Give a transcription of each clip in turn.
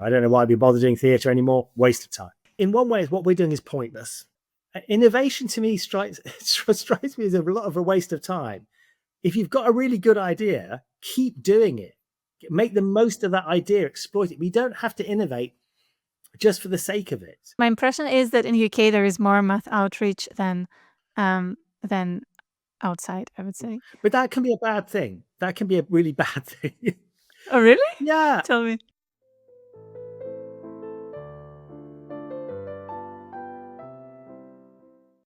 I don't know why we bother doing theatre anymore. Waste of time. In one way, what we're doing is pointless. Innovation to me strikes me as a lot of a waste of time. If you've got a really good idea, keep doing it. Make the most of that idea, exploit it. We don't have to innovate just for the sake of it. My impression is that in the UK there is more math outreach than outside, I would say. But that can be a bad thing. That can be a really bad thing. Oh, really? Yeah. Tell me.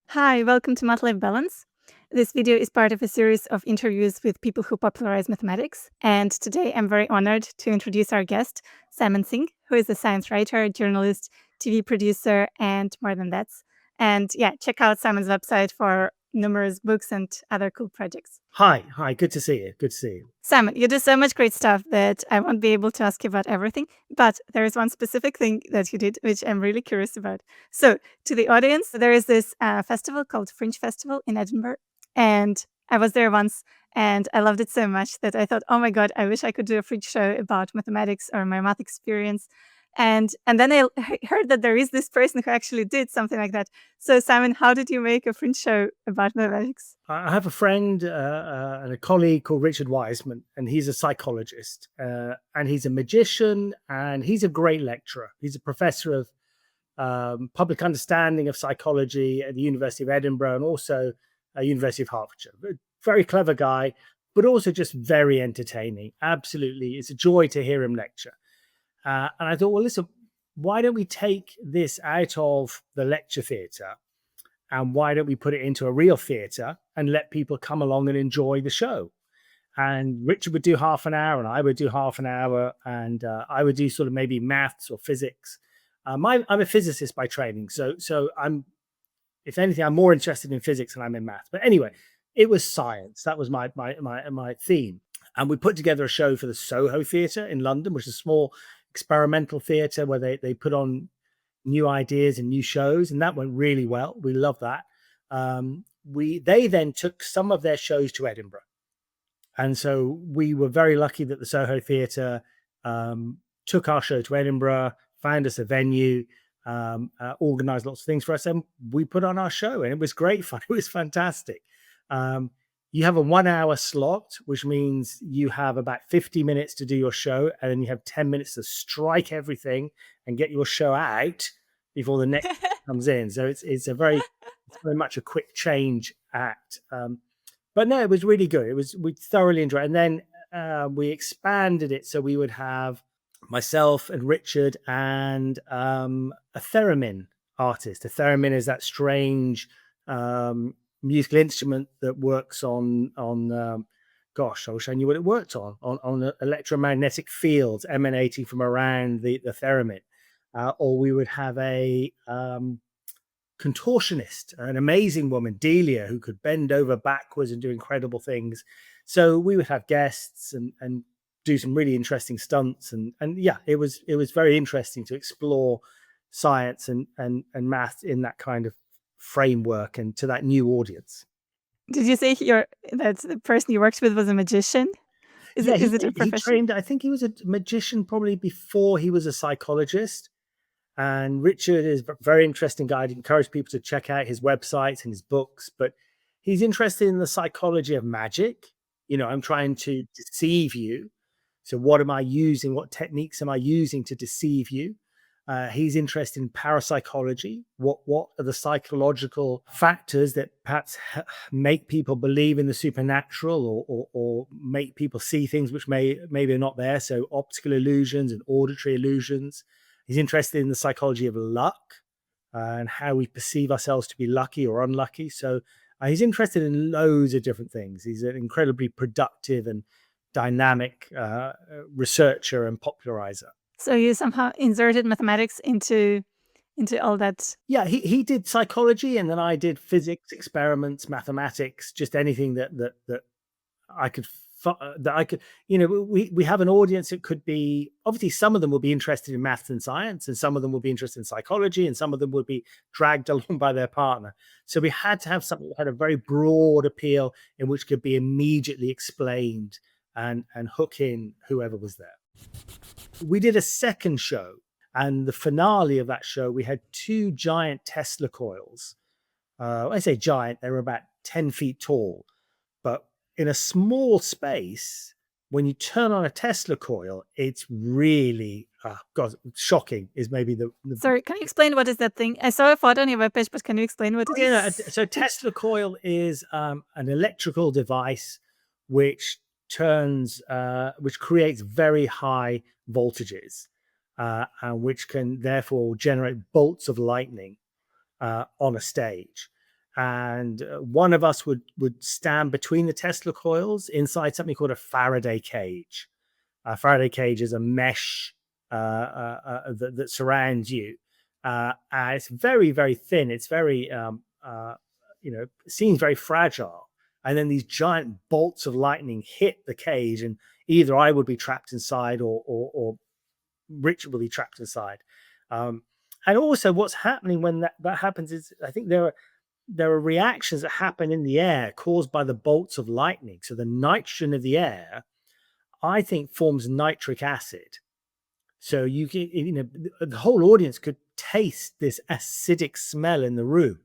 Hi, welcome to Math Life Balance. This video is part of a series of interviews with people who popularize mathematics. And today I'm very honored to introduce our guest, Simon Singh, who is a science writer, journalist, TV producer, and more than that. And yeah, check out Simon's website for numerous books and other cool projects. Hi. Good to see you. Good to see you. Simon, you do so much great stuff that I won't be able to ask you about everything, but there is one specific thing that you did, which I'm really curious about. So to the audience, there is this festival called Fringe Festival in Edinburgh, and I was there once, and I loved it so much that I thought, oh my God, I wish I could do a Fringe show about mathematics or my math experience. And then I heard that there is this person who actually did something like that. So Simon, how did you make a Fringe show about mathematics? I have a friend and a colleague called Richard Wiseman, and he's a psychologist, and he's a magician, and he's a great lecturer. He's a professor of public understanding of psychology at the University of Edinburgh and also University of Hertfordshire. Very clever guy, but also just very entertaining. Absolutely. It's a joy to hear him lecture. And I thought, well, listen, why don't we take this out of the lecture theatre and why don't we put it into a real theatre and let people come along and enjoy the show? And Richard would do half an hour and I would do half an hour, and I would do sort of maybe maths or physics. I'm a physicist by training, so I'm, if anything, I'm more interested in physics than I'm in maths. But anyway, it was science. That was my theme. And we put together a show for the Soho Theatre in London, which is a small experimental theatre where they put on new ideas and new shows, and that went really well. We love that. They then took some of their shows to Edinburgh, and so we were very lucky that the Soho Theatre took our show to Edinburgh, found us a venue, organized lots of things for us, and we put on our show, and it was great fun. It was fantastic. You have a 1 hour slot, which means you have about 50 minutes to do your show, and then you have 10 minutes to strike everything and get your show out before the next comes in. So it's very much a quick change act. But no, it was really good. We thoroughly enjoyed it. And then we expanded it so we would have myself and Richard and a theremin artist. A theremin is that strange musical instrument that works on gosh, I wish I knew what it worked on electromagnetic fields emanating from around the theremin. Or we would have a contortionist, an amazing woman, Delia, who could bend over backwards and do incredible things. So we would have guests and do some really interesting stunts, and yeah, it was very interesting to explore science and math in that kind of framework and to that new audience. Did you say that the person you worked with was a magician? Is it a profession? He trained, I think he was a magician probably before he was a psychologist. And Richard is a very interesting guy. I'd encourage people to check out his websites and his books, but he's interested in the psychology of magic. I'm trying to deceive you. So what am I using? What techniques am I using to deceive you? He's interested in parapsychology. What are the psychological factors that perhaps make people believe in the supernatural or make people see things which maybe are not there? So optical illusions and auditory illusions. He's interested in the psychology of luck and how we perceive ourselves to be lucky or unlucky. So he's interested in loads of different things. He's an incredibly productive and dynamic researcher and popularizer. So you somehow inserted mathematics into all that. Yeah, he did psychology, and then I did physics, experiments, mathematics, just anything that I could. We have an audience. It could be, obviously, some of them will be interested in maths and science, and some of them will be interested in psychology, and some of them will be dragged along by their partner. So we had to have something that had a very broad appeal in which could be immediately explained and hook in whoever was there. We did a second show And the finale of that show, we had two giant Tesla coils. I say giant, they were about 10 feet tall. But in a small space, when you turn on a Tesla coil, it's really, God, shocking is maybe the Sorry, can you explain what is that thing? I saw a photo on your webpage, but can you explain what it yeah. is? So Tesla coil is an electrical device which which creates very high voltages, and which can therefore generate bolts of lightning on a stage. And one of us would stand between the Tesla coils inside something called a Faraday cage. A Faraday cage is a mesh that surrounds you. It's very, very thin. It's very, seems very fragile. And then these giant bolts of lightning hit the cage, and either I would be trapped inside, or Richard will be trapped inside. And also, what's happening when that happens is, I think there are reactions that happen in the air caused by the bolts of lightning. So the nitrogen of the air, I think, forms nitric acid. So the whole audience could taste this acidic smell in the room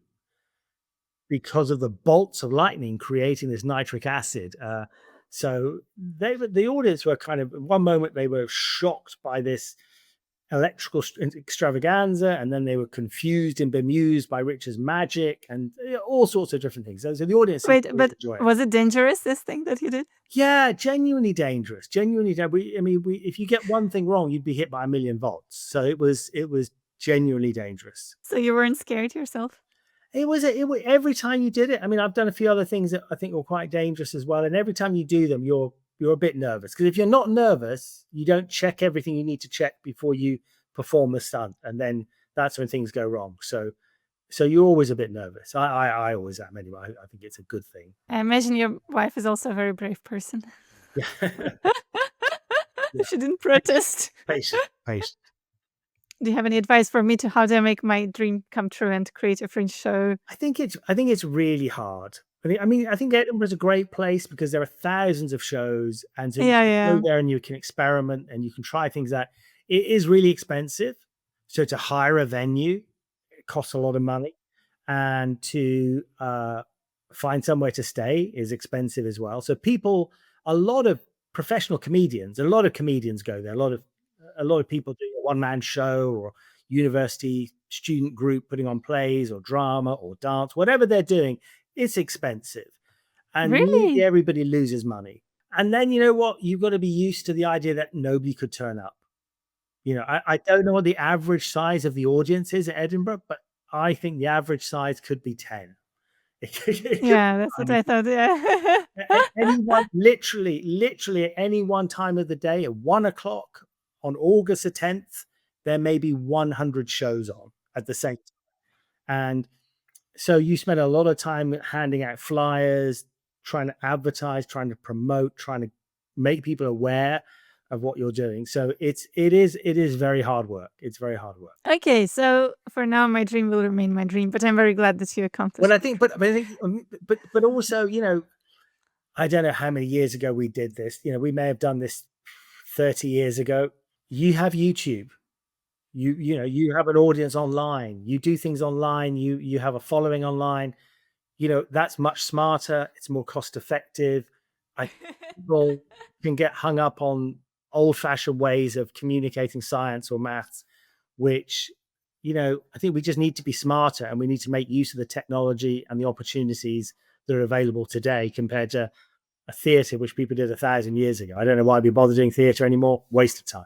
because of the bolts of lightning creating this nitric acid. So the audience were kind of, at one moment they were shocked by this electrical extravaganza, and then they were confused and bemused by Richard's magic, and all sorts of different things. So the audience Wait, but enjoy it. was it dangerous, this thing that you did? Yeah, genuinely dangerous. Genuinely, if you get one thing wrong, you'd be hit by 1,000,000 volts. So it was genuinely dangerous. So you weren't scared yourself? It was every time you did it. I mean, I've done a few other things that I think were quite dangerous as well, and every time you do them, you're a bit nervous, because if you're not nervous, you don't check everything you need to check before you perform the stunt, and then that's when things go wrong. So you're always a bit nervous. I always am anyway. I think it's a good thing. I imagine your wife is also a very brave person. Yeah. She didn't protest. Patient. Do you have any advice for me to how do I make my dream come true and create a Fringe show? I think it's really hard. I think Edinburgh's a great place because there are thousands of shows, and so you can go there and you can experiment and you can try things out. It is really expensive, so to hire a venue, it costs a lot of money, and to find somewhere to stay is expensive as well. So a lot of professional comedians, a lot of comedians go there. A lot of people do a one-man show, or university student group putting on plays or drama or dance, whatever they're doing. It's expensive, and Really? everybody loses money. And then, you know what? You've got to be used to the idea that nobody could turn up. I don't know what the average size of the audience is at Edinburgh, but I think the average size could be 10. Yeah, that's what I thought. Yeah. Literally at any one time of the day, at 1 o'clock on August the 10th, there may be 100 shows on at the same time. And so you spend a lot of time handing out flyers, trying to advertise, trying to promote, trying to make people aware of what you're doing. So it is very hard work. It's very hard work. Okay, so for now, my dream will remain my dream, but I'm very glad that you accomplished. Well, I think, but also, I don't know how many years ago we did this. We may have done this 30 years ago. You have YouTube. You have an audience online. You do things online. You have a following online. That's much smarter. It's more cost effective. People can get hung up on old-fashioned ways of communicating science or maths, which I think we just need to be smarter, and we need to make use of the technology and the opportunities that are available today compared to a theatre which people did 1,000 years ago. I don't know why we bother doing theatre anymore. Waste of time.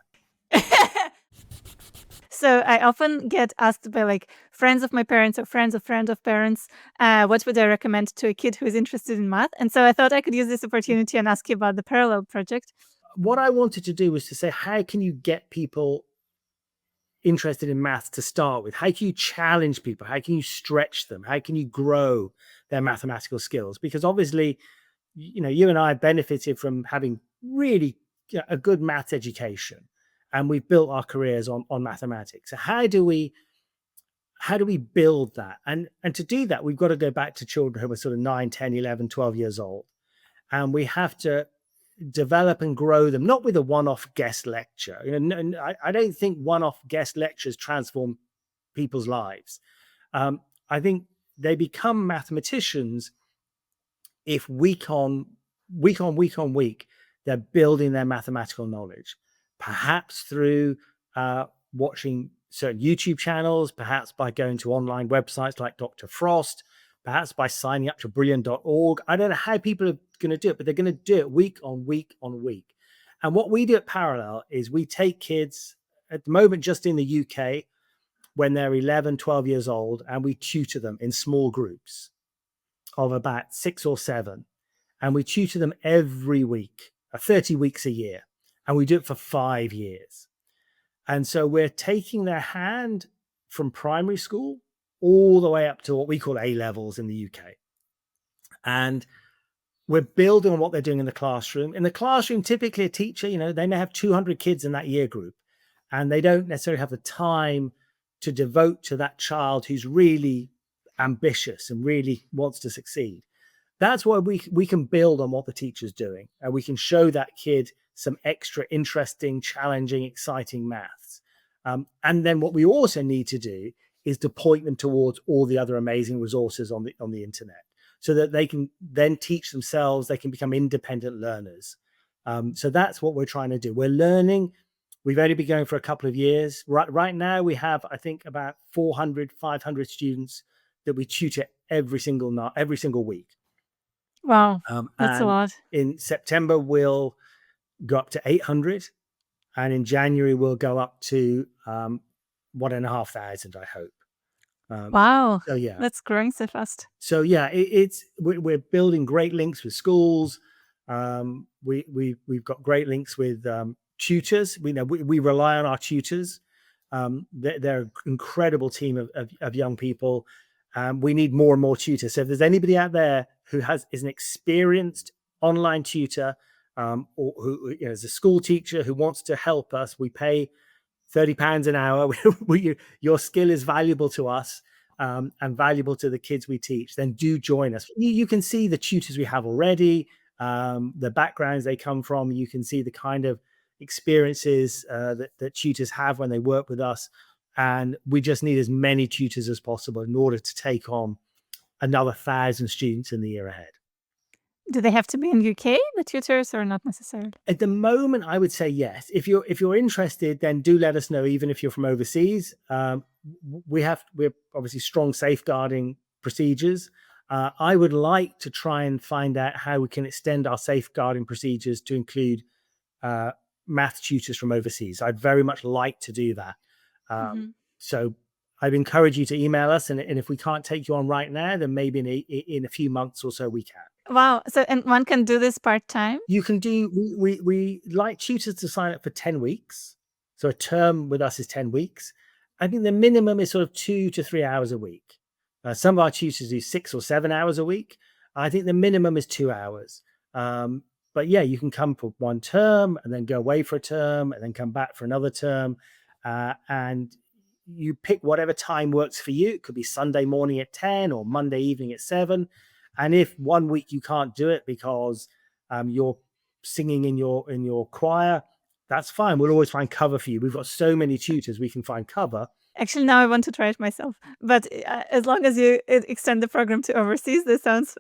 So I often get asked by friends of my parents or friends of parents, what would I recommend to a kid who is interested in math? And so I thought I could use this opportunity and ask you about the Parallel project. What I wanted to do was to say, how can you get people interested in maths to start with? How can you challenge people? How can you stretch them? How can you grow their mathematical skills? Because obviously, you and I benefited from having really a good maths education, and we've built our careers on mathematics. So how do we build that? And to do that, we've got to go back to children who are sort of 9, 10, 11, 12 years old. And we have to develop and grow them, not with a one-off guest lecture. I don't think one-off guest lectures transform people's lives. I think they become mathematicians if week on week, they're building their mathematical knowledge, perhaps through watching certain YouTube channels, perhaps by going to online websites like Dr. Frost, perhaps by signing up to brilliant.org. I don't know how people are going to do it, but they're going to do it week on week on week. And what we do at Parallel is we take kids at the moment just in the UK when they're 11, 12 years old, and we tutor them in small groups of about 6 or 7. And we tutor them every week, 30 weeks a year. And we do it for 5 years. And so we're taking their hand from primary school all the way up to what we call A levels in the UK. And we're building on what they're doing in the classroom. In the classroom, typically a teacher, they may have 200 kids in that year group, and they don't necessarily have the time to devote to that child who's really ambitious and really wants to succeed. That's why we can build on what the teacher's doing, and we can show that kid some extra interesting, challenging, exciting maths. And then what we also need to do is to point them towards all the other amazing resources on the internet, so that they can then teach themselves, they can become independent learners. So that's what we're trying to do. We're learning. We've only been going for a couple of years. Right now, we have, I think, about 400, 500 students that we tutor every single week. Wow, that's a lot. In September, we'll go up to 800. And in January, we'll go up to 1,500, I hope. Wow. So yeah, that's growing so fast. So yeah, we're building great links with schools. We've got great links with tutors. We rely on our tutors. They're an incredible team of young people. We need more and more tutors. So if there's anybody out there who is an experienced online tutor, or who is a school teacher who wants to help us, we pay £30 an hour. Your skill is valuable to us, and valuable to the kids we teach. Then do join us. You can see the tutors we have already, the backgrounds they come from. You can see the kind of experiences that tutors have when they work with us. And we just need as many tutors as possible in order to take on another 1,000 students in the year ahead. Do they have to be in UK, the tutors, or not necessarily? At the moment, I would say yes. If you're interested, then do let us know, even if you're from overseas. We're obviously strong safeguarding procedures. I would like to try and find out how we can extend our safeguarding procedures to include math tutors from overseas. I'd very much like to do that. So I'd encourage you to email us, and if we can't take you on right now, then maybe in a few months or so we can. Wow. So, and one can do this part-time? You can do, we like tutors to sign up for 10 weeks. So a term with us is 10 weeks. I think the minimum is sort of 2 to 3 hours a week. Some of our tutors do 6 or 7 hours a week. I think the minimum is 2 hours. But yeah, you can come for one term and then go away for a term and then come back for another term. And you pick whatever time works for you. It could be Sunday morning at 10 or Monday evening at 7. And if one week you can't do it because you're singing in your choir, that's fine. We'll always find cover for you. We've got so many tutors, we can find cover. Actually, now I want to try it myself. But as long as you extend the program to overseas, this sounds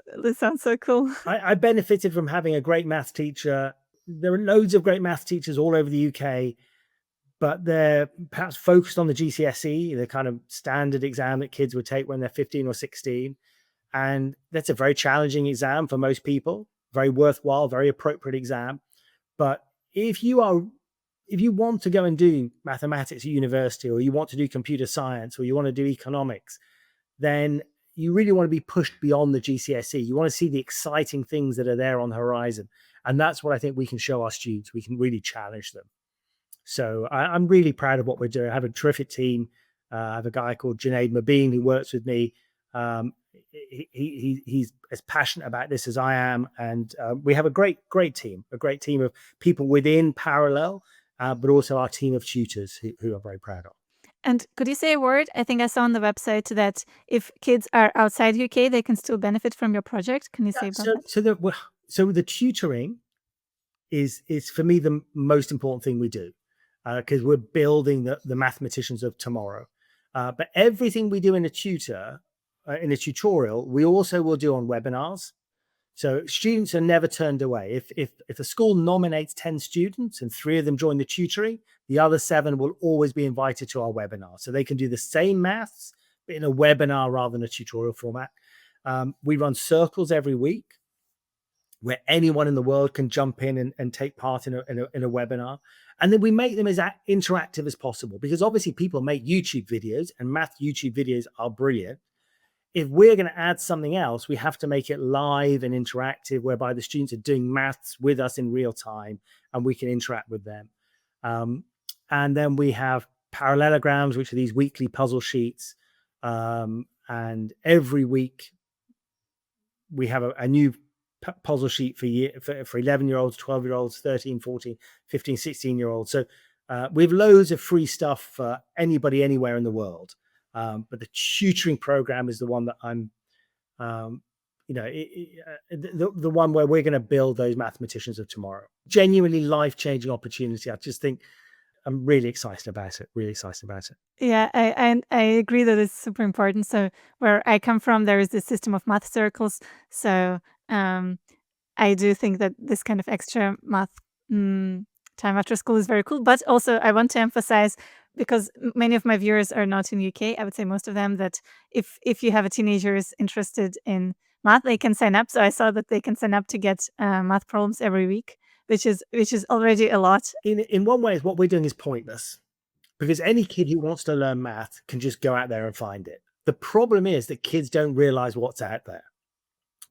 so cool. I benefited from having a great math teacher. There are loads of great math teachers all over the UK, but they're perhaps focused on the GCSE, the kind of standard exam that kids would take when they're 15 or 16. And that's a very challenging exam for most people, very worthwhile, very appropriate exam. But if you want to go and do mathematics at university, or you want to do computer science, or you want to do economics, then you really want to be pushed beyond the GCSE. You want to see the exciting things that are there on the horizon. And that's what I think we can show our students. We can really challenge them. So I'm really proud of what we're doing. I have a terrific team. I have a guy called Junaid Mabeen who works with me. He's as passionate about this as I am, and we have a great team of people within Parallel, but also our team of tutors who I'm very proud of. And could you say a word? I think I saw on the website that if kids are outside UK, they can still benefit from your project. Can you say about that? So the tutoring is for me the most important thing we do, because we're building the mathematicians of tomorrow. But everything we do in a tutorial, we also will do on webinars. So students are never turned away. If a school nominates 10 students and 3 of them join the tutoring, the other 7 will always be invited to our webinar. So they can do the same maths, but in a webinar rather than a tutorial format. We run circles every week where anyone in the world can jump in and take part in a webinar. And then we make them as interactive as possible, because obviously people make YouTube videos, and math YouTube videos are brilliant. If we're going to add something else, we have to make it live and interactive, whereby the students are doing maths with us in real time and we can interact with them. And then we have parallelograms, which are these weekly puzzle sheets. And every week we have a new puzzle sheet for 11-year-olds, 12-year-olds, 13, 14, 15, 16-year-olds. So we have loads of free stuff for anybody anywhere in the world. But the tutoring program is the one that I'm, the one where we're going to build those mathematicians of tomorrow. Genuinely life-changing opportunity. I just think I'm really excited about it. Really excited about it. Yeah, I agree that it's super important. So where I come from, there is this system of math circles. So I do think that this kind of extra math time after school is very cool. But also, I want to emphasize, because many of my viewers are not in the UK, I would say most of them, that if you have a teenager is interested in math, they can sign up. So I saw that they can sign up to get math problems every week, which is already a lot. In one way, what we're doing is pointless, because any kid who wants to learn math can just go out there and find it. The problem is that kids don't realize what's out there.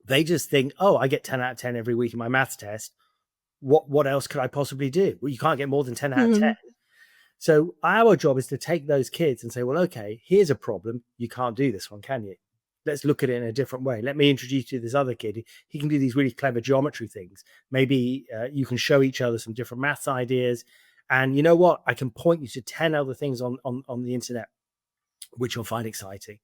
They just think, oh, I get 10 out of 10 every week in my maths test. What else could I possibly do? Well, you can't get more than 10 out of 10. So our job is to take those kids and say, well, okay, here's a problem. You can't do this one, can you? Let's look at it in a different way. Let me introduce you to this other kid. He can do these really clever geometry things. Maybe you can show each other some different maths ideas. And you know what? I can point you to 10 other things on the internet, which you'll find exciting.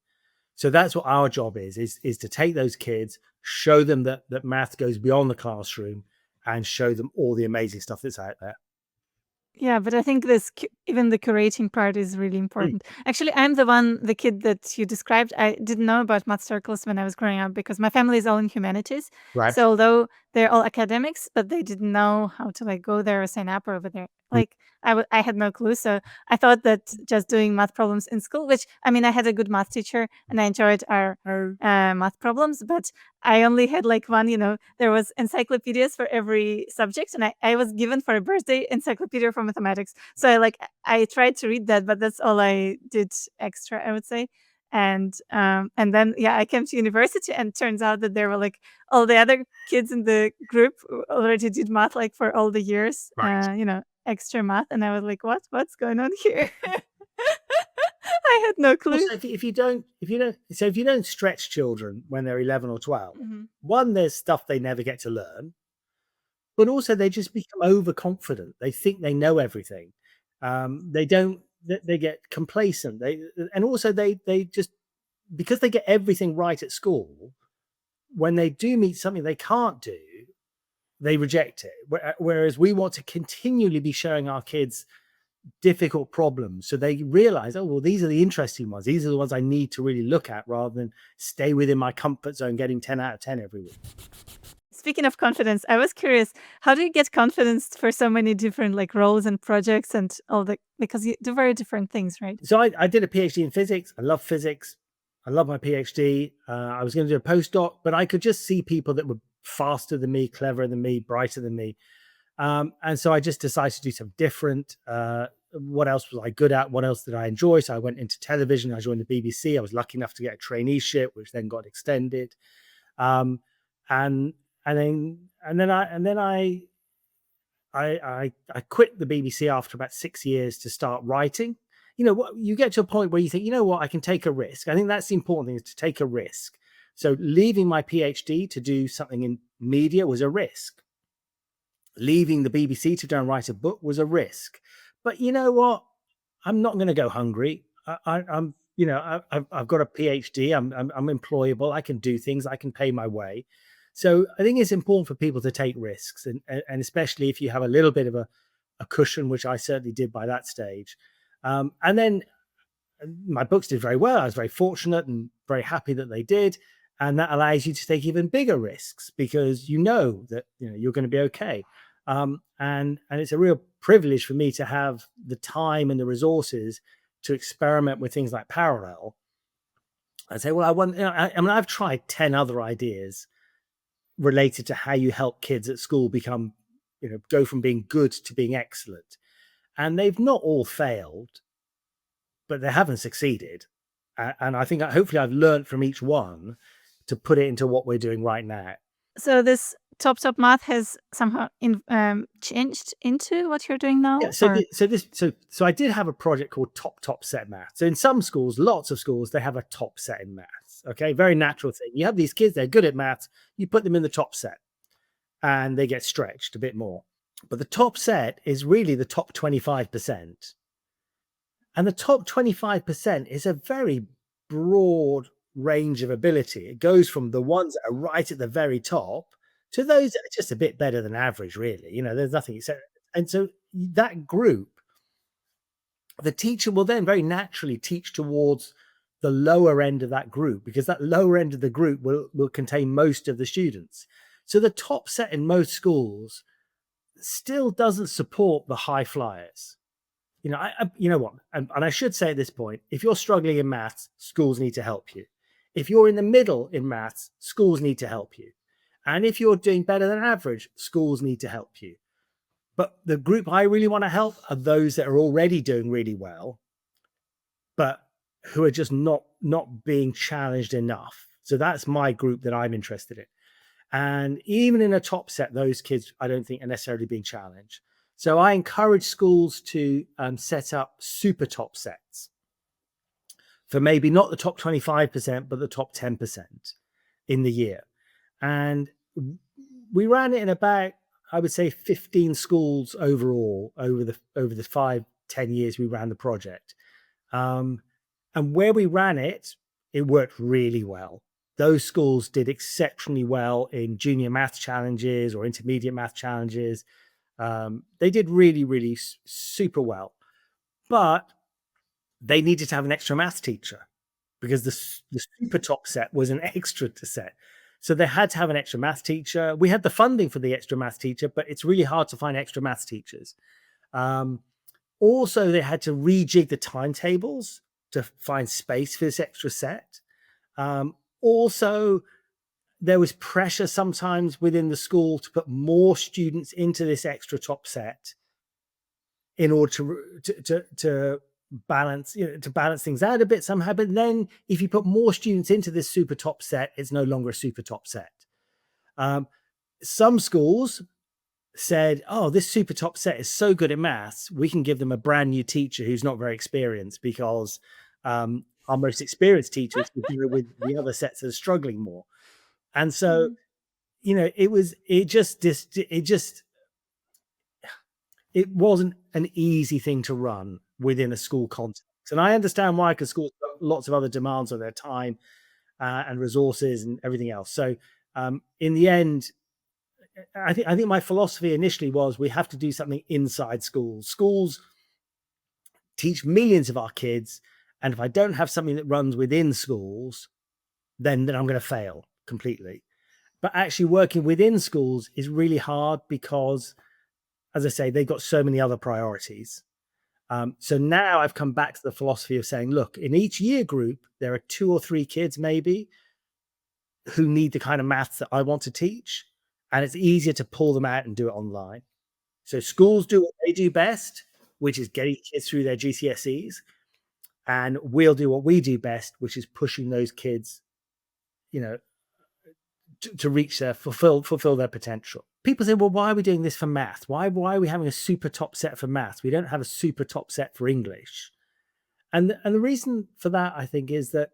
So that's what our job is to take those kids, show them that math goes beyond the classroom, and show them all the amazing stuff that's out there. Yeah, but I think even the curating part is really important. Actually, I'm the kid that you described. I didn't know about math circles when I was growing up, because my family is all in humanities. Right. So although they're all academics, but they didn't know how to go there or sign up or over there. I had no clue. So I thought that just doing math problems in school, which, I mean, I had a good math teacher and I enjoyed our math problems, but I only had one, there was encyclopedias for every subject, and I was given for a birthday encyclopedia for mathematics. So I tried to read that, but that's all I did extra, I would say. And then I came to university, and turns out that there were all the other kids in the group who already did math for all the years, Right. extra math, and I was like, what's going on here? I had no clue. Also, if you don't stretch children when they're 11 or 12, one, there's stuff they never get to learn, but also they just become overconfident. They think they know everything. They get complacent. They just, because they get everything right at school, when they do meet something they can't do, they reject it. Whereas we want to continually be showing our kids difficult problems, so they realize, oh, well, these are the interesting ones. These are the ones I need to really look at, rather than stay within my comfort zone getting 10 out of 10 every week. Speaking of confidence, I was curious, how do you get confidence for so many different roles and projects and all because you do very different things, right? So I did a PhD in physics. I love physics. I love my PhD. I was going to do a postdoc, but I could just see people that were faster than me, cleverer than me, brighter than me. And so I just decided to do something different. What else was I good at? What else did I enjoy? So I went into television. I joined the BBC. I was lucky enough to get a traineeship, which then got extended. And then I quit the BBC after about 6 years to start writing. You get to a point where you think, you know what, I can take a risk. I think that's the important thing, is to take a risk. So leaving my PhD to do something in media was a risk. Leaving the BBC to go and write a book was a risk. But you know what? I'm not going to go hungry. I've got a PhD. I'm employable. I can do things. I can pay my way. So I think it's important for people to take risks, and especially if you have a little bit of a cushion, which I certainly did by that stage. And then my books did very well. I was very fortunate and very happy that they did. And that allows you to take even bigger risks because you know that you're going to be okay. And it's a real privilege for me to have the time and the resources to experiment with things like parallel. I say, well, I mean, I've tried 10 other ideas related to how you help kids at school become, go from being good to being excellent. And they've not all failed, but they haven't succeeded. And I think hopefully I've learned from each one to put it into what we're doing right now. So this top math has somehow changed into what you're doing now? Yeah, so I did have a project called top set math. So in some schools, lots of schools, they have a top set in maths. Okay, very natural thing. You have these kids, they're good at maths, you put them in the top set and they get stretched a bit more. But the top set is really the top 25%. And the top 25% is a very broad range of ability. It goes from the ones that are right at the very top to those that are just a bit better than average, really. There's nothing except. And so that group, the teacher will then very naturally teach towards the lower end of that group, because that lower end of the group will contain most of the students. So the top set in most schools still doesn't support the high flyers. You know what? And I should say at this point, if you're struggling in maths, schools need to help you. If you're in the middle in maths, schools need to help you. And if you're doing better than average, schools need to help you. But the group I really want to help are those that are already doing really well, but who are just not being challenged enough. So that's my group that I'm interested in. And even in a top set, those kids, I don't think are necessarily being challenged. So I encourage schools to set up super top sets for maybe not the top 25%, but the top 10% in the year. And we ran it in about, I would say, 15 schools overall over the 5-10 years we ran the project. And where we ran it, it worked really well. Those schools did exceptionally well in junior math challenges or intermediate math challenges. They did really, really super well, but they needed to have an extra math teacher because the super top set was an extra set. So they had to have an extra math teacher. We had the funding for the extra math teacher, but it's really hard to find extra math teachers. Also, they had to rejig the timetables to find space for this extra set. Also, there was pressure sometimes within the school to put more students into this extra top set in order to balance, to balance things out a bit somehow. But then if you put more students into this super top set, it's no longer a super top set. Some schools said, oh, this super top set is so good at maths, we can give them a brand new teacher who's not very experienced, because our most experienced teachers will deal with the other sets that are struggling more. And so, it wasn't an easy thing to run within a school context. And I understand why, because schools have lots of other demands on their time and resources and everything else. So in the end, I think my philosophy initially was we have to do something inside schools. Schools teach millions of our kids. And if I don't have something that runs within schools, then I'm going to fail completely. But actually working within schools is really hard because, as I say, they've got so many other priorities. So now I've come back to the philosophy of saying, look, in each year group, there are 2 or 3 kids maybe who need the kind of maths that I want to teach. And it's easier to pull them out and do it online. So schools do what they do best, which is getting kids through their GCSEs. And we'll do what we do best, which is pushing those kids, to reach fulfill their potential. People say, well, why are we doing this for math? Why are we having a super top set for math? We don't have a super top set for English. And the reason for that, I think, is that,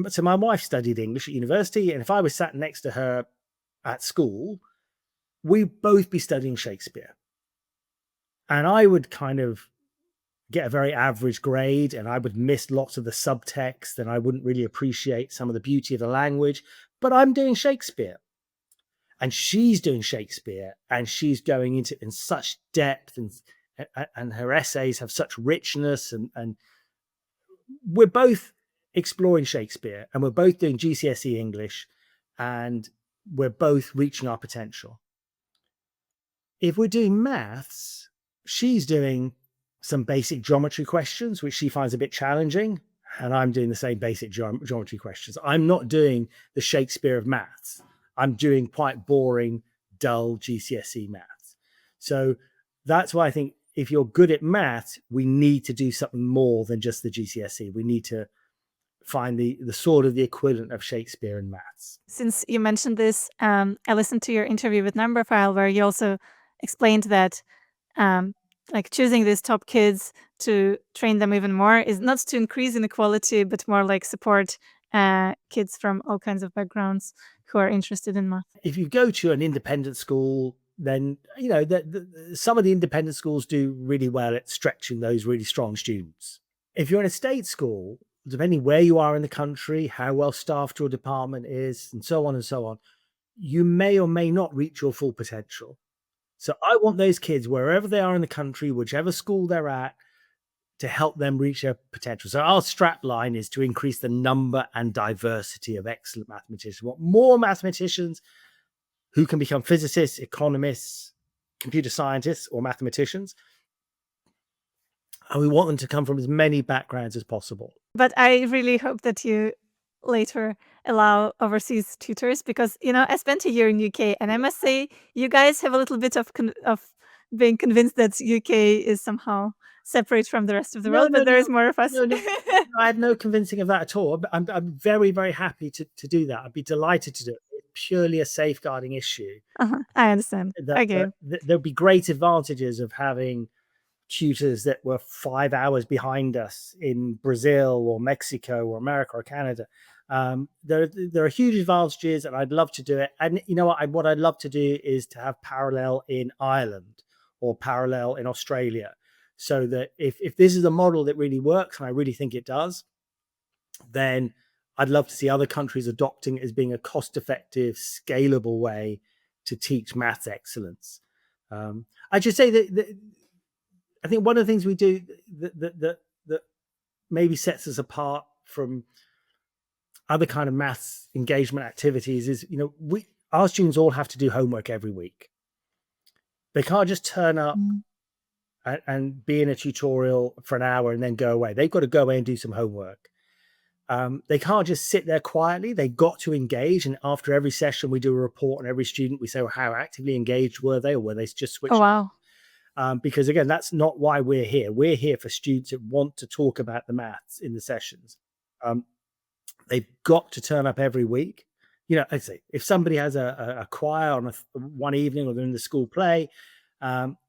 so my wife studied English at university, and if I was sat next to her at school, we'd both be studying Shakespeare. And I would kind of get a very average grade, and I would miss lots of the subtext, and I wouldn't really appreciate some of the beauty of the language, but I'm doing Shakespeare. and she's doing Shakespeare, and she's going into in such depth, and her essays have such richness, and we're both exploring Shakespeare, and we're both doing GCSE English, and we're both reaching our potential. If we're doing maths, she's doing some basic geometry questions, which she finds a bit challenging, and I'm doing the same basic geometry questions. I'm not doing the Shakespeare of maths. I'm doing quite boring, dull GCSE maths. So that's why I think if you're good at maths, we need to do something more than just the GCSE. We need to find the sort of the equivalent of Shakespeare in maths. Since you mentioned this, I listened to your interview with Numberphile, where you also explained that like choosing these top kids to train them even more is not to increase inequality, but more like support kids from all kinds of backgrounds who are interested in math. If you go to an independent school, then some of the independent schools do really well at stretching those really strong students. If you're in a state school, depending where you are in the country, how well staffed your department is, and so on, you may or may not reach your full potential. So I want those kids, wherever they are in the country, whichever school they're at, to help them reach their potential. So our strap line is to increase the number and diversity of excellent mathematicians. We want more mathematicians who can become physicists, economists, computer scientists, or mathematicians. And we want them to come from as many backgrounds as possible. But I really hope that you later allow overseas tutors, because I spent a year in UK, and I must say you guys have a little bit of being convinced that UK is somehow separate from the rest of the world, but there is more of us. No, I have no convincing of that at all. I'm very, very happy to do that. I'd be delighted to do it. It's purely a safeguarding issue. I understand. Okay. There'd be great advantages of having tutors that were 5 hours behind us in Brazil or Mexico or America or Canada. There are huge advantages, and I'd love to do it. And you know what I'd love to do is to have parallel in Ireland or parallel in Australia, so that if this is a model that really works, and I really think it does, then I'd love to see other countries adopting it as being a cost-effective, scalable way to teach maths excellence. I should say that I think one of the things we do that maybe sets us apart from other kind of maths engagement activities is, our students all have to do homework every week. They can't just turn up and be in a tutorial for an hour and then go away. They've got to go away and do some homework. They can't just sit there quietly. They've got to engage. And after every session, we do a report on every student. We say, well, how actively engaged were they, or were they just switched? Oh, wow. Because again, that's not why we're here. We're here for students that want to talk about the maths in the sessions. They've got to turn up every week. I'd say if somebody has a choir on one evening, or they're in the school play,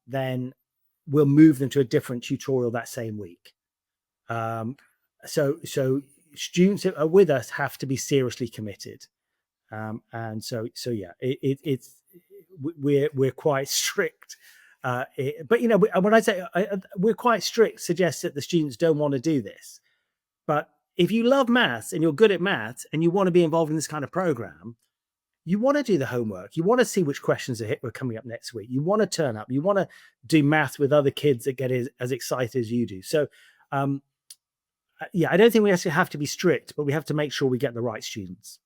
then we'll move them to a different tutorial that same week. So students that are with us have to be seriously committed. And so yeah, we're quite strict. But when I say we're quite strict, suggests that the students don't want to do this. But if you love maths and you're good at maths and you want to be involved in this kind of program, you want to do the homework. You want to see which questions are coming up next week. You want to turn up. You want to do maths with other kids that get as excited as you do. So, I don't think we actually have to be strict, but we have to make sure we get the right students.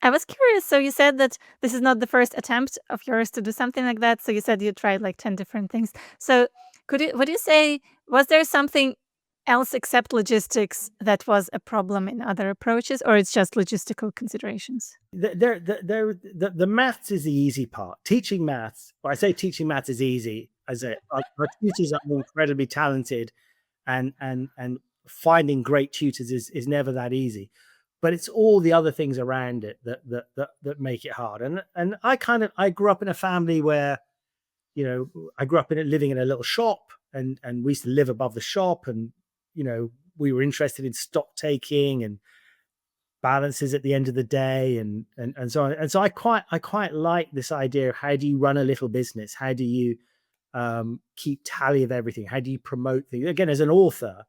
I was curious. So you said that this is not the first attempt of yours to do something like that. So you said you tried like 10 different things. So would you say, was there something else except logistics that was a problem in other approaches, or it's just logistical considerations? The maths is the easy part. Teaching maths, when I say teaching maths is easy, our tutors are incredibly talented, and finding great tutors is never that easy. But it's all the other things around it that make it hard. And I grew up in a family where, I grew up living in a little shop, and we used to live above the shop, and we were interested in stock taking and balances at the end of the day, and so on. And so I quite like this idea of how do you run a little business? How do you keep tally of everything? How do you promote things? Again, as an author,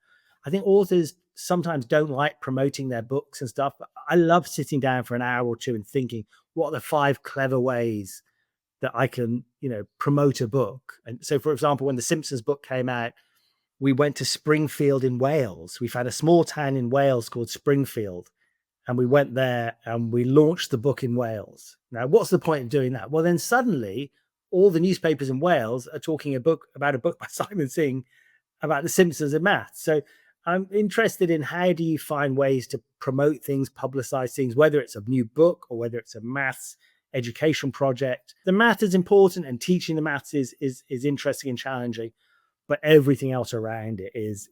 I think authors sometimes don't like promoting their books and stuff, but I love sitting down for an hour or two and thinking, what are the 5 clever ways that I can, promote a book? And so, for example, when the Simpsons book came out, we went to Springfield in Wales. We found a small town in Wales called Springfield, and we went there and we launched the book in Wales. Now, what's the point of doing that? Well, then suddenly all the newspapers in Wales are talking about a book by Simon Singh about the Simpsons and maths. So I'm interested in, how do you find ways to promote things, publicize things, whether it's a new book or whether it's a maths education project. The math is important, and teaching the maths is interesting and challenging, but everything else around it is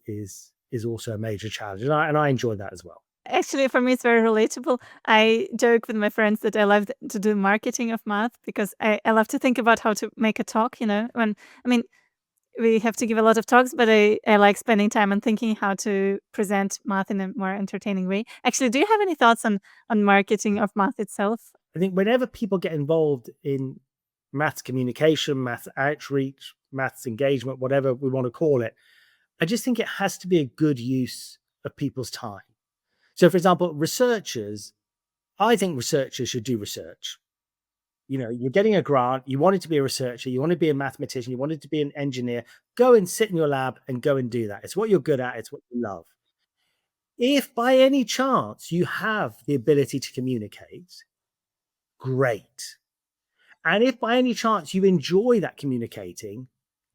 also a major challenge, and I enjoy that as well. Actually, for me, it's very relatable. I joke with my friends that I love to do marketing of math because I love to think about how to make a talk, when I mean, we have to give a lot of talks, but I like spending time and thinking how to present math in a more entertaining way. Actually, do you have any thoughts on marketing of math itself? I think whenever people get involved in maths communication, maths outreach, maths engagement, whatever we want to call it, I just think it has to be a good use of people's time. So, for example, I think researchers should do research. You're getting a grant, you wanted to be a researcher, you want to be a mathematician, you wanted to be an engineer, go and sit in your lab and go and do that. It's what you're good at, it's what you love. If by any chance you have the ability to communicate, great. And if by any chance you enjoy that communicating,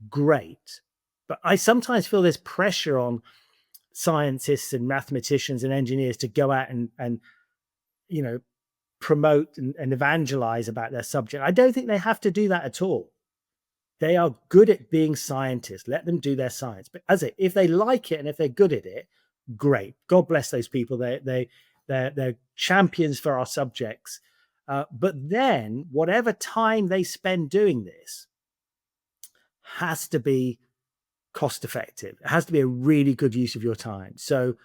great. But I sometimes feel there's pressure on scientists and mathematicians and engineers to go out and promote and evangelize about their subject. I don't think they have to do that at all. They are good at being scientists. Let them do their science. But if they like it and if they're good at it, great. God bless those people. They're champions for our subjects. But then whatever time they spend doing this has to be cost effective. It has to be a really good use of your time. So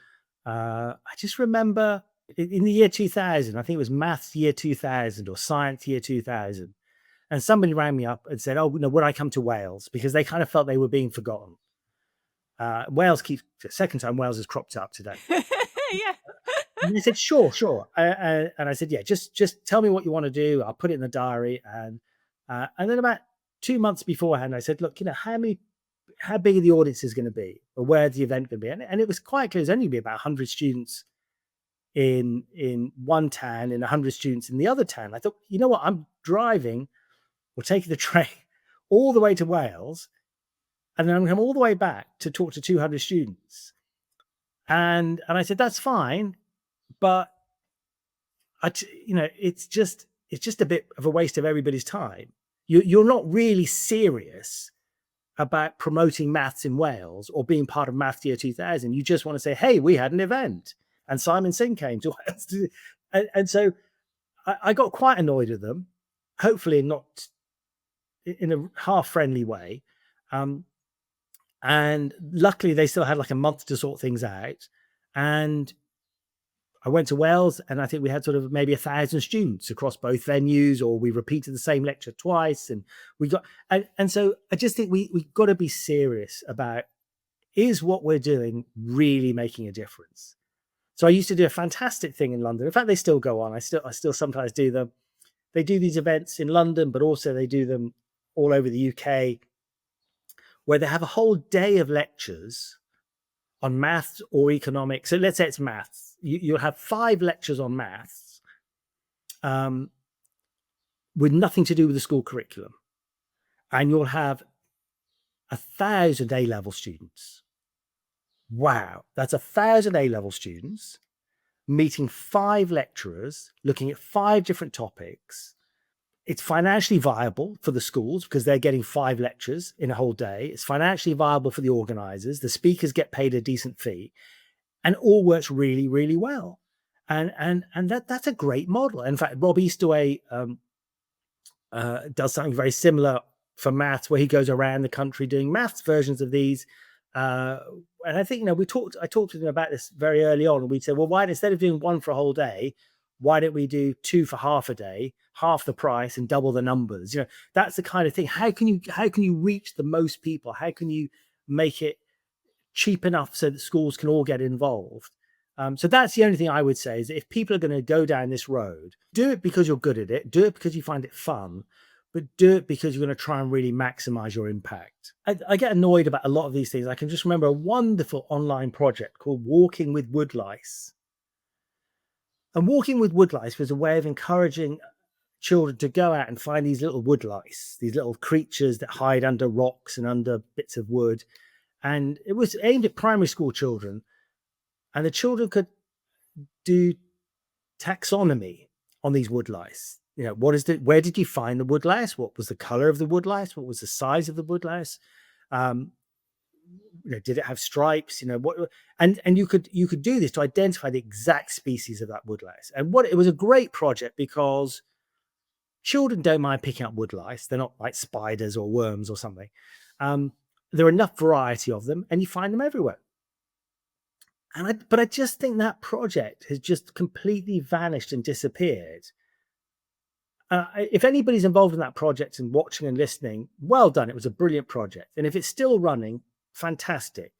I just remember in the year 2000, I think it was maths year 2000 or science year 2000. And somebody rang me up and said, oh, would I come to Wales? Because they kind of felt they were being forgotten. The second time Wales has cropped up today. Yeah. And they said, sure. And I said, yeah, just tell me what you want to do. I'll put it in the diary. And then about 2 months beforehand, I said, look, how big are the audiences going to be? Or where's the event going to be? And it was quite clear. There's only going to be about 100 students in one town and 100 students in the other town. I thought, you know what? I'm driving or taking the train all the way to Wales, and then I'm going to come all the way back to talk to 200 students. And I said, that's fine, but it's just a bit of a waste of everybody's time. You're not really serious about promoting maths in Wales or being part of Maths Year 2000. You just want to say, hey, we had an event and Simon Singh came to Wales. And so I got quite annoyed with them, hopefully not in a half friendly way. And luckily they still had like a month to sort things out. And I went to Wales, and I think we had sort of maybe 1,000 students across both venues, or we repeated the same lecture twice. And so I just think we got to be serious about, is what we're doing really making a difference? So I used to do a fantastic thing in London. In fact, they still go on. I still sometimes do them. They do these events in London, but also they do them all over the UK, where they have a whole day of lectures on maths or economics. So let's say it's maths. You'll have 5 lectures on maths with nothing to do with the school curriculum. And you'll have 1,000 A-level students. Wow, that's 1,000 A-level students meeting 5 lecturers, looking at 5 different topics. It's financially viable for the schools because they're getting 5 lectures in a whole day. It's financially viable for the organizers. The speakers get paid a decent fee, and all works really, really well. And that's a great model. In fact, Rob Easterway does something very similar for maths, where he goes around the country doing maths versions of these. And I think, I talked to them about this very early on, and we said, well, why, instead of doing 1 for a whole day, why don't we do 2 for half a day, half the price and double the numbers? That's the kind of thing. How can you reach the most people? How can you make it cheap enough so that schools can all get involved? So that's the only thing I would say is that if people are going to go down this road, do it because you're good at it, do it because you find it fun, but do it because you're going to try and really maximize your impact. I get annoyed about a lot of these things. I can just remember a wonderful online project called Walking with Woodlice. And Walking with Woodlice was a way of encouraging children to go out and find these little woodlice, these little creatures that hide under rocks and under bits of wood. And it was aimed at primary school children. And the children could do taxonomy on these woodlice. You know, where did you find the woodlice? What was the color of the woodlice? What was the size of the woodlice? Did it have stripes? And you could do this to identify the exact species of that woodlice. And it was a great project because children don't mind picking up woodlice. They're not like spiders or worms or something. There are enough variety of them, and you find them everywhere. But I just think that project has just completely vanished and disappeared. If anybody's involved in that project and watching and listening, well done. It was a brilliant project. And if it's still running, fantastic.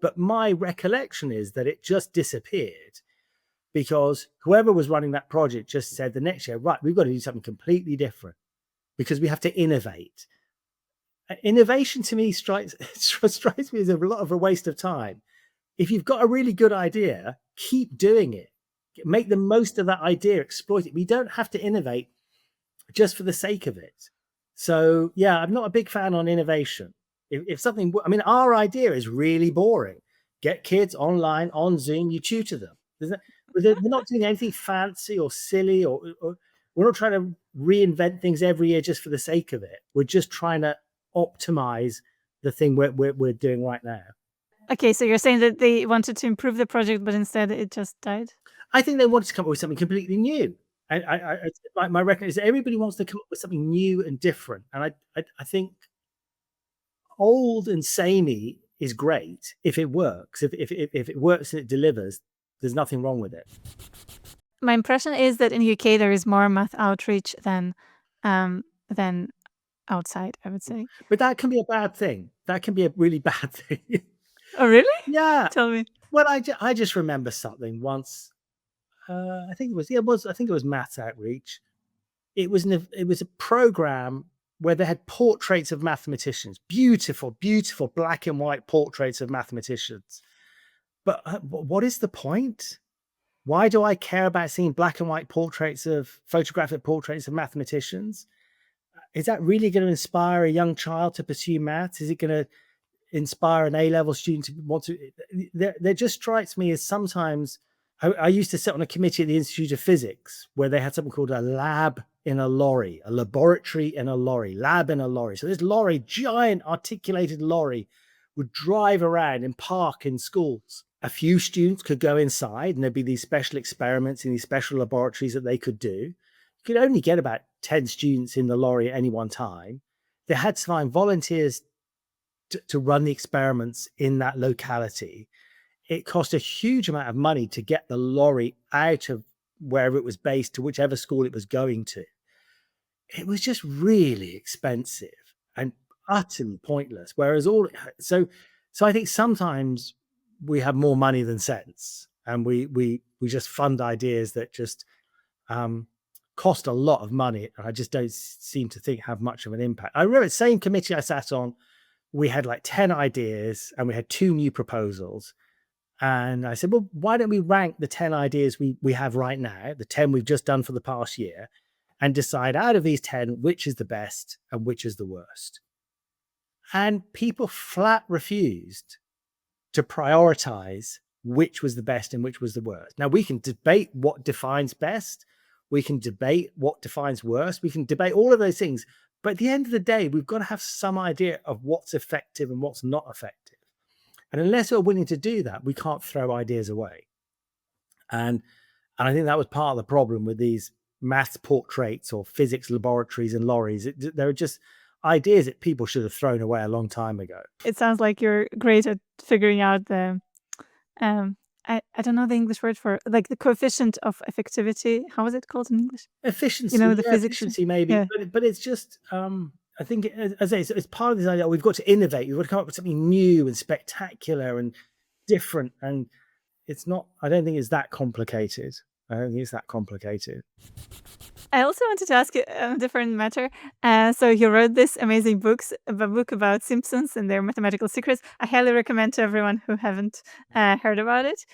But my recollection is that it just disappeared because whoever was running that project just said the next year, right, we've got to do something completely different because we have to innovate. Innovation to me strikes me as a lot of a waste of time. If you've got a really good idea, keep doing it. Make the most of that idea, exploit it. We don't have to innovate just for the sake of it. So, yeah, I'm not a big fan on innovation. If something, I mean, our idea is really boring. Get kids online, on Zoom, you tutor them. We're not doing anything fancy or silly, or we're not trying to reinvent things every year just for the sake of it. We're just trying to optimize the thing we're doing right now. Okay, so you're saying that they wanted to improve the project, but instead it just died? I think they wanted to come up with something completely new. And my reckoning is that everybody wants to come up with something new and different. And I think old and samey is great if it works. If it works and it delivers, there's nothing wrong with it. My impression is that in the UK there is more math outreach than outside, I would say. But that can be a bad thing. That can be a really bad thing. Oh, really? Yeah. Tell me. Well, I just remember something once. I think it was maths outreach. It was a program where they had portraits of mathematicians, beautiful, beautiful black and white portraits of mathematicians. But what is the point? Why do I care about seeing black and white photographic portraits of mathematicians? Is that really going to inspire a young child to pursue maths? Is it going to inspire an A-level student to want to? There just strikes me as sometimes. I used to sit on a committee at the Institute of Physics where they had something called a lab in a lorry, a laboratory in a lorry, lab in a lorry. So this lorry, giant articulated lorry, would drive around and park in schools. A few students could go inside and there'd be these special experiments in these special laboratories that they could do. You could only get about 10 students in the lorry at any one time. They had to find volunteers to run the experiments in that locality. It cost a huge amount of money to get the lorry out of wherever it was based to whichever school it was going to. It was just really expensive and utterly pointless. So I think sometimes we have more money than sense, and we just fund ideas that just cost a lot of money, and I just don't seem to think have much of an impact. I remember the same committee I sat on, we had like 10 ideas and we had 2 new proposals. And I said, well, why don't we rank the 10 ideas we have right now, the 10 we've just done for the past year, and decide out of these 10, which is the best and which is the worst. And people flat refused to prioritize which was the best and which was the worst. Now, we can debate what defines best. We can debate what defines worst. We can debate all of those things. But at the end of the day, we've got to have some idea of what's effective and what's not effective. And unless we're willing to do that, we can't throw ideas away. And I think that was part of the problem with these maths portraits or physics laboratories and lorries. There are just ideas that people should have thrown away a long time ago. It sounds like you're great at figuring out the, I don't know the English word for, like, the coefficient of effectivity. How is it called in English? Efficiency, the physics. efficiency maybe, Yeah. but it's just, I think, as I say, it's part of this idea. We've got to innovate. We've got to come up with something new and spectacular and different. And it's not. I don't think it's that complicated. I don't think it's that complicated. I also wanted to ask you a different matter. So you wrote this amazing a book about Simpsons and their mathematical secrets. I highly recommend to everyone who haven't heard about it.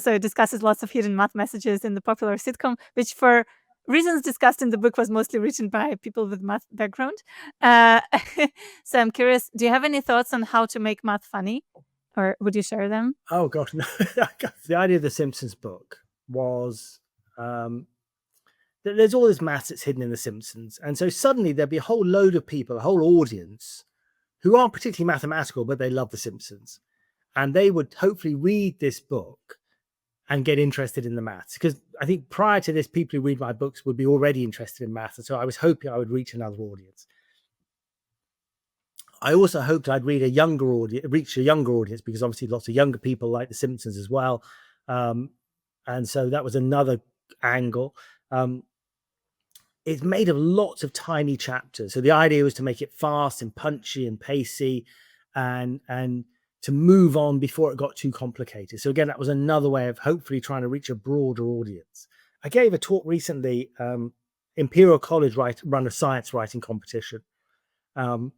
So it discusses lots of hidden math messages in the popular sitcom, which for reasons discussed in the book was mostly written by people with math background. Uh, so I'm curious, do you have any thoughts on how to make math funny? Or would you share them? Oh gosh, no. The idea of the Simpsons book was there's all this maths that's hidden in the Simpsons, and so suddenly there'd be a whole load of people, a whole audience, who aren't particularly mathematical, but they love the Simpsons, and they would hopefully read this book and get interested in the maths. Because I think prior to this, people who read my books would be already interested in maths, and so I was hoping I would reach another audience. I also hoped I'd reach a younger audience, because obviously lots of younger people like the Simpsons as well, and so that was another angle. It's made of lots of tiny chapters. So the idea was to make it fast and punchy and pacey, and to move on before it got too complicated. So again, that was another way of hopefully trying to reach a broader audience. I gave a talk recently. Imperial College run a science writing competition, and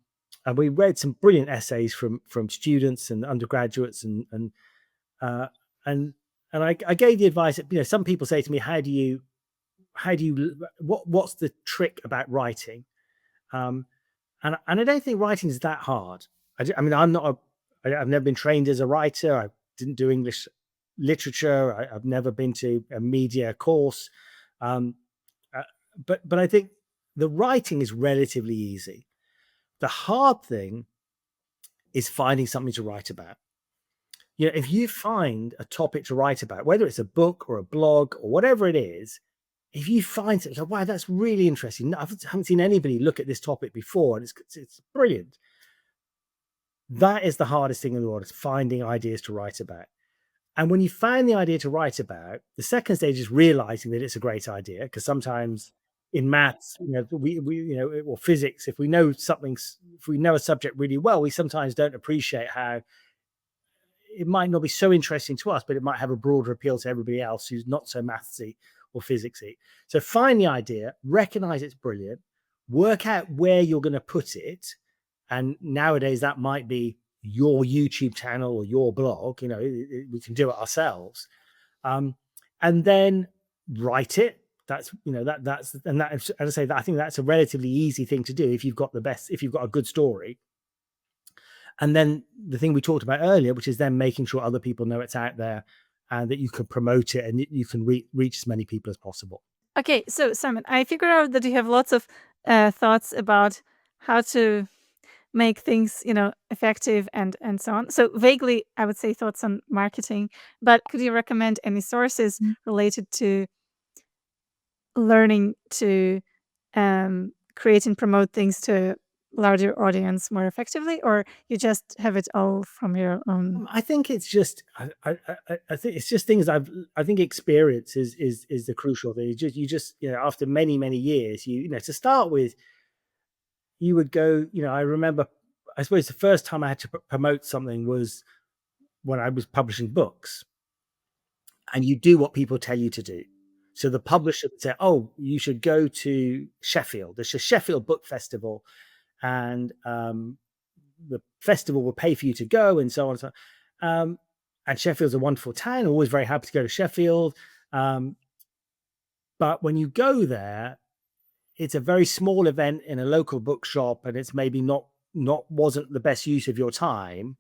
we read some brilliant essays from students and undergraduates, and I gave the advice that, some people say to me, what's the trick about writing? And I don't think writing is that hard. I've never been trained as a writer. I didn't do English literature. I've never been to a media course. But I think the writing is relatively easy. The hard thing is finding something to write about. If you find a topic to write about, whether it's a book or a blog or whatever it is, if you find something, wow, that's really interesting. I haven't seen anybody look at this topic before, and it's brilliant. That is the hardest thing in the world, is finding ideas to write about. And when you find the idea to write about, the second stage is realizing that it's a great idea, because sometimes in maths, or physics, if we know a subject really well, we sometimes don't appreciate how it might not be so interesting to us, but it might have a broader appeal to everybody else who's not so mathsy or physicsy. So find the idea, recognize it's brilliant, work out where you're going to put it. And nowadays that might be your YouTube channel or your blog. We can do it ourselves. And then write it. As I say, I think that's a relatively easy thing to do if you've got a good story. And then the thing we talked about earlier, which is then making sure other people know it's out there, and that you can promote it, and you can reach as many people as possible. Okay, so Simon, I figured out that you have lots of thoughts about how to make things, effective and so on. So vaguely, I would say thoughts on marketing, but could you recommend any sources related to learning to create and promote things to larger audience more effectively, or you just have it all from your own? I think it's just I think it's just things I think experience is the crucial thing. You just after many years, to start with, you would go, I remember, I suppose the first time I had to promote something was when I was publishing books, and you do what people tell you to do. So the publisher would say, oh, you should go to Sheffield. There's a Sheffield Book Festival, and the festival will pay for you to go, and so on and so on. And Sheffield's a wonderful town. Always very happy to go to Sheffield. But when you go there, it's a very small event in a local bookshop, and it's maybe wasn't the best use of your time.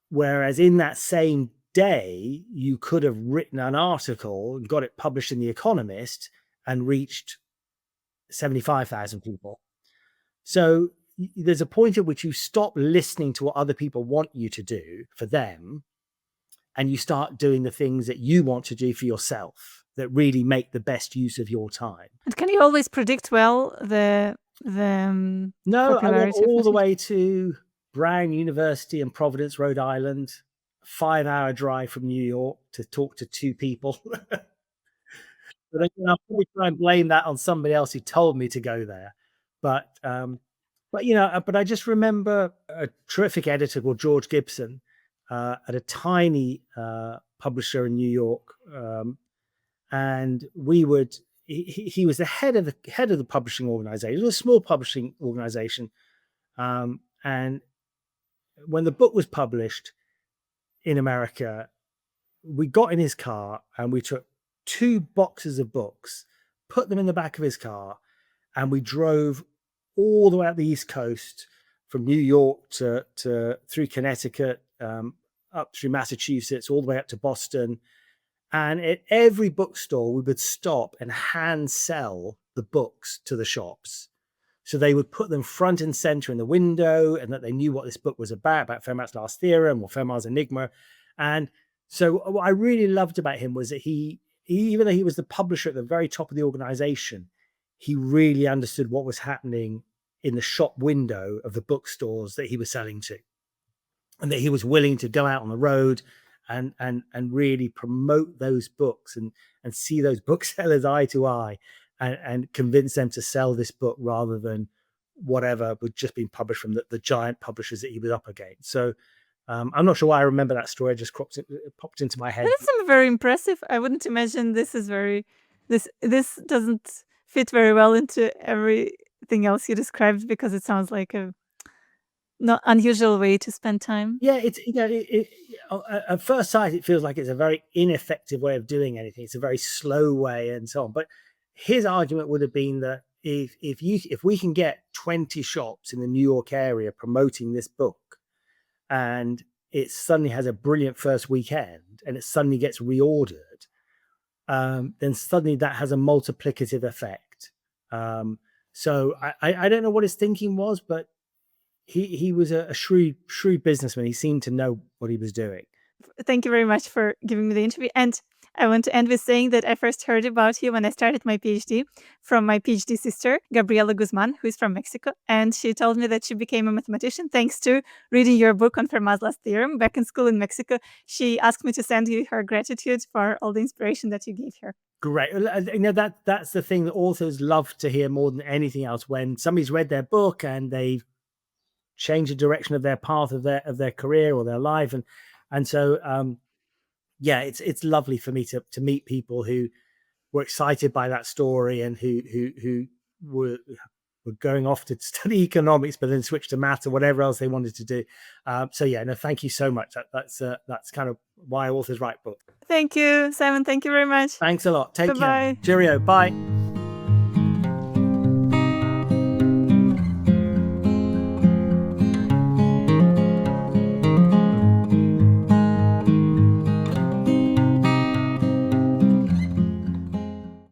Whereas in that same day, you could have written an article and got it published in The Economist and reached 75,000 people. So there's a point at which you stop listening to what other people want you to do for them, and you start doing the things that you want to do for yourself that really make the best use of your time. And can you always predict well the no, I went all the way to Brown University in Providence, Rhode Island, a 5-hour drive from New York to talk to 2 people. But I'll probably try and blame that on somebody else who told me to go there. But I just remember a terrific editor called George Gibson at a tiny publisher in New York, and we would. He was the head of the publishing organization. It was a small publishing organization, and when the book was published in America, we got in his car and we took 2 boxes of books, put them in the back of his car, and we drove all the way up the East Coast from New York to through Connecticut, up through Massachusetts, all the way up to Boston. And at every bookstore, we would stop and hand sell the books to the shops. So they would put them front and center in the window, and that they knew what this book was about Fermat's Last Theorem or Fermat's Enigma. And so what I really loved about him was that he even though he was the publisher at the very top of the organization, he really understood what was happening in the shop window of the bookstores that he was selling to, and that he was willing to go out on the road and really promote those books and see those booksellers eye to eye and convince them to sell this book rather than whatever was just being published from the giant publishers that he was up against. So I'm not sure why I remember that story. It just popped into my head. That is very impressive. I wouldn't imagine this is this doesn't fit very well into everything else you described, because it sounds like a not unusual way to spend time. Yeah, it's at first sight it feels like it's a very ineffective way of doing anything. It's a very slow way and so on. But his argument would have been that if we can get 20 shops in the New York area promoting this book, and it suddenly has a brilliant first weekend, and it suddenly gets reordered, then suddenly that has a multiplicative effect. So I don't know what his thinking was, but he was a shrewd businessman. He seemed to know what he was doing. Thank you very much for giving me the interview. And I want to end with saying that I first heard about you when I started my PhD from my PhD sister, Gabriela Guzman, who is from Mexico. And she told me that she became a mathematician thanks to reading your book on Fermat's Last Theorem back in school in Mexico. She asked me to send you her gratitude for all the inspiration that you gave her. Great. That's the thing that authors love to hear more than anything else. When somebody's read their book and they've changed the direction of their path of their career or their life, and so yeah, it's lovely for me to meet people who were excited by that story and who were going off to study economics, but then switch to math or whatever else they wanted to do. So yeah, no, thank you so much. That's kind of why authors write books. Thank you, Simon. Thank you very much. Thanks a lot. Take Bye-bye. care. Cheerio. Bye.